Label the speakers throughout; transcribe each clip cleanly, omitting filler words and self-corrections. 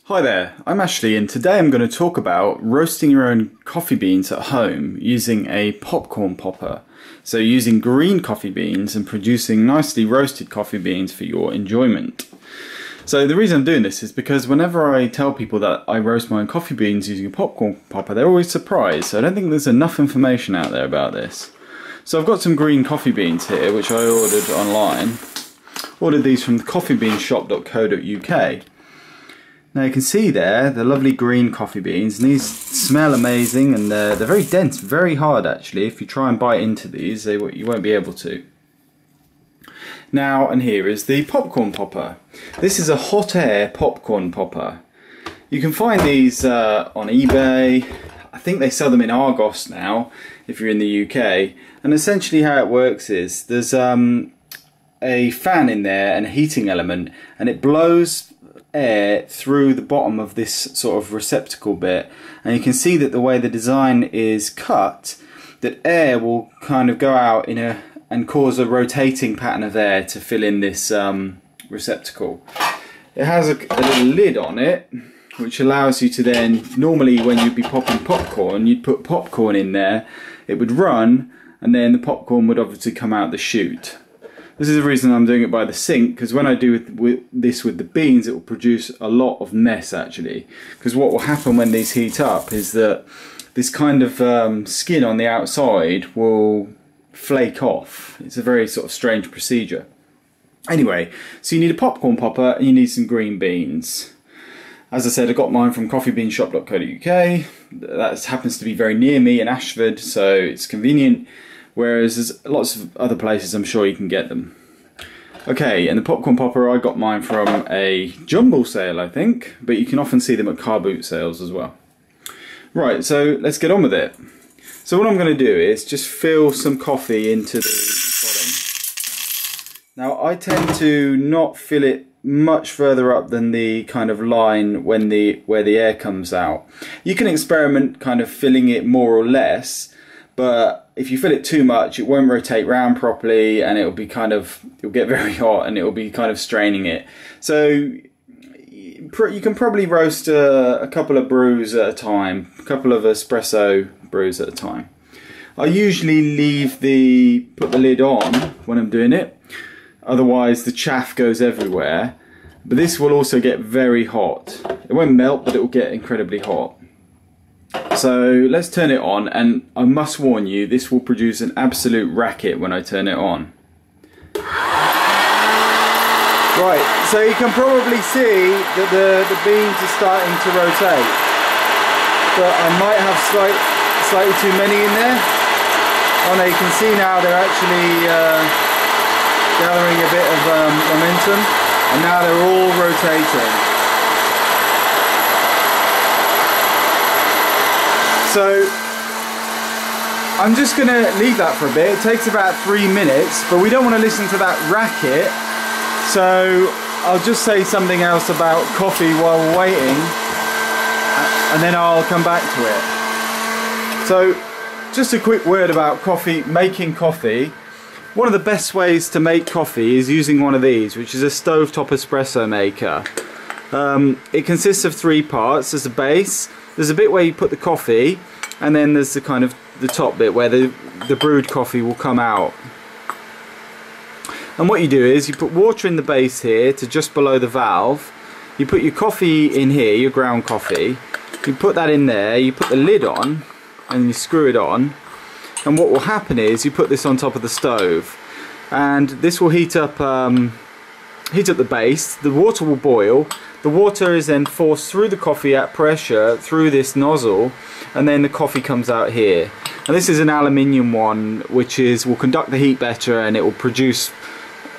Speaker 1: Hi there, I'm Ashley and today I'm going to talk about roasting your own coffee beans at home using a popcorn popper. So using green coffee beans and producing nicely roasted coffee beans for your enjoyment. So the reason I'm doing this is because whenever I tell people that I roast my own coffee beans using a popcorn popper, they're always surprised. So I don't think there's enough information out there about this. So I've got some green coffee beans here which I ordered online. Ordered these from coffeebeanshop.co.uk. Now you can see there the lovely green coffee beans, and these smell amazing, and they're very dense, very hard actually. If you try and bite into these, you won't be able to. Now, and here is the popcorn popper. This is a hot air popcorn popper. You can find these on eBay. I think they sell them in Argos now, if you're in the UK. And essentially how it works is, there's a fan in there and a heating element, and it blows air through the bottom of this sort of receptacle bit, and you can see that the way the design is cut, that air will kind of go out and cause a rotating pattern of air to fill in this receptacle. It has a little lid on it which allows you to then, normally when you'd be popping popcorn, you'd put popcorn in there, it would run, and then the popcorn would obviously come out the chute. This is the reason I'm doing it by the sink, because when I do this with the beans, it will produce a lot of mess actually. Because what will happen when these heat up is that this kind of skin on the outside will flake off. It's a very sort of strange procedure. Anyway, so you need a popcorn popper and you need some green beans. As I said, I got mine from coffeebeanshop.co.uk. That happens to be very near me in Ashford, so it's convenient. Whereas there's lots of other places I'm sure you can get them. Okay, and the popcorn popper, I got mine from a jumble sale I think, but you can often see them at car boot sales as well. Right, so let's get on with it. So what I'm going to do is just fill some coffee into the bottom. Now I tend to not fill it much further up than the kind of line where the air comes out. You can experiment kind of filling it more or less, but if you fill it too much, it won't rotate round properly, and it'll get very hot, and it'll be kind of straining it. So you can probably roast a couple of brews at a time, a couple of espresso brews at a time. I usually put the lid on when I'm doing it, otherwise the chaff goes everywhere. But this will also get very hot. It won't melt, but it will get incredibly hot. So let's turn it on, and I must warn you, this will produce an absolute racket when I turn it on. Right, so you can probably see that the beans are starting to rotate, but I might have slightly too many in there. Oh no, you can see now they're actually gathering a bit of momentum, and now they're all rotating. So I'm just going to leave that for a bit. It takes about 3 minutes, but we don't want to listen to that racket, so I'll just say something else about coffee while we're waiting, and then I'll come back to it. So just a quick word about coffee, making coffee. One of the best ways to make coffee is using one of these, which is a stovetop espresso maker. It consists of 3 parts. There's a base, there's a bit where you put the coffee, and then there's the kind of the top bit where the brewed coffee will come out. And what you do is you put water in the base here to just below the valve. You put your coffee in here, your ground coffee. You put that in there, you put the lid on, and you screw it on. And what will happen is you put this on top of the stove, and this will heat up the base. The water will boil. The water is then forced through the coffee at pressure through this nozzle, and then the coffee comes out here. And this is an aluminium one, which will conduct the heat better, and it will produce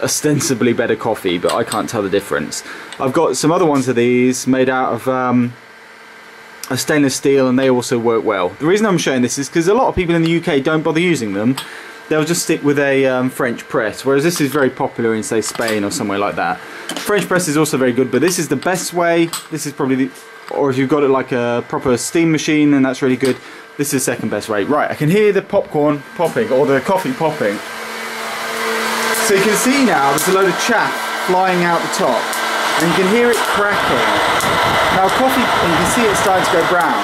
Speaker 1: ostensibly better coffee, but I can't tell the difference. I've got some other ones of these made out of a stainless steel, and they also work well. The reason I'm showing this is because a lot of people in the UK don't bother using them. They'll just stick with a French press, whereas this is very popular in, say, Spain or somewhere like that. French press is also very good, but this is the best way. This is probably or if you've got it like a proper steam machine, then that's really good. This is the second best way. Right, I can hear the popcorn popping, or the coffee popping. So you can see now there's a load of chaff flying out the top, and you can hear it cracking. Now Now coffee, you can see it's starting to go brown.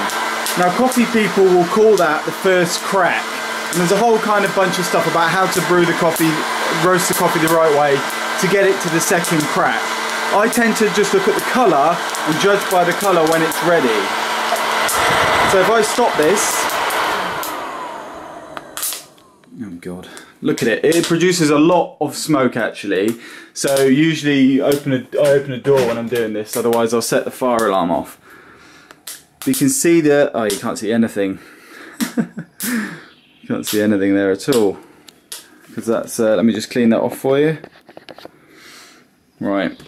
Speaker 1: Now coffee people will call that the first crack. And there's a whole kind of bunch of stuff about how to brew the coffee, roast the coffee the right way to get it to the second crack. I tend to just look at the colour and judge by the colour when it's ready. So if I stop this, oh god, look at it. It produces a lot of smoke actually. So usually I open a door when I'm doing this, otherwise I'll set the fire alarm off. You can see that, oh you can't see anything. You can't see anything there at all. Because that's, let me just clean that off for you. Right,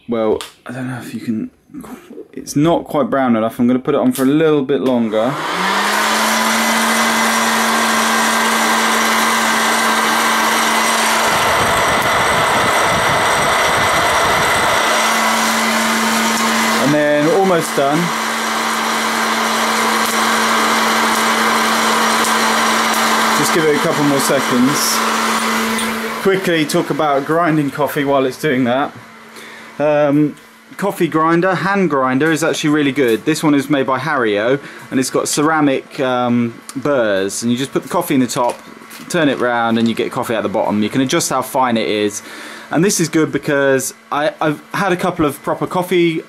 Speaker 1: well, I don't know if you can, it's not quite brown enough. I'm going to put it on for a little bit longer. And then almost done. Just give it a couple more seconds. Quickly talk about grinding coffee while it's doing that. Coffee grinder, hand grinder is actually really good. This one is made by Hario and it's got ceramic burrs, and you just put the coffee in the top, turn it round and you get coffee at the bottom. You can adjust how fine it is. And this is good because I've had a couple of proper coffee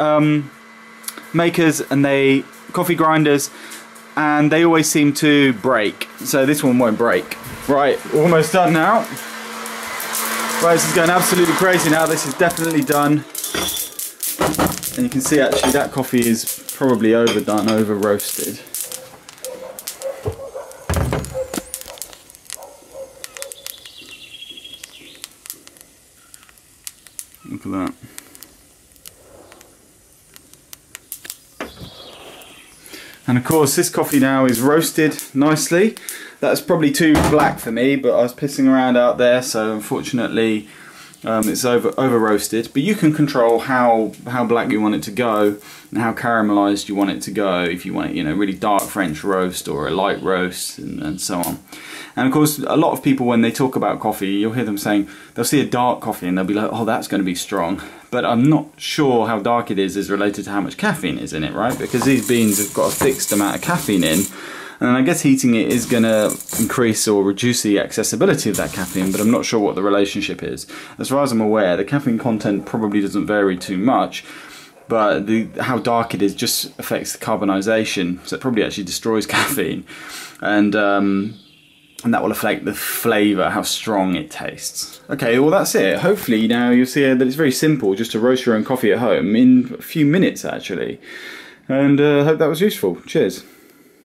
Speaker 1: makers and coffee grinders, and they always seem to break. So this one won't break. Right, almost done now. Right, this is going absolutely crazy now. This is definitely done. And you can see actually that coffee is probably overdone, over roasted. Look at that. And of course this coffee now is roasted nicely. That's probably too black for me, but I was pissing around out there, so unfortunately it's over roasted. But you can control how black you want it to go and how caramelized you want it to go. If you want it, you know, really dark French roast or a light roast, and so on. And of course, a lot of people, when they talk about coffee, you'll hear them saying, they'll see a dark coffee and they'll be like, oh, that's going to be strong. But I'm not sure how dark it is related to how much caffeine is in it, right? Because these beans have got a fixed amount of caffeine in. And I guess heating it is going to increase or reduce the accessibility of that caffeine, but I'm not sure what the relationship is. As far as I'm aware, the caffeine content probably doesn't vary too much, but how dark it is just affects the carbonization, so it probably actually destroys caffeine. And that will affect the flavour, how strong it tastes. Okay, well that's it. Hopefully now you'll see that it's very simple just to roast your own coffee at home in a few minutes actually. And I hope that was useful. Cheers.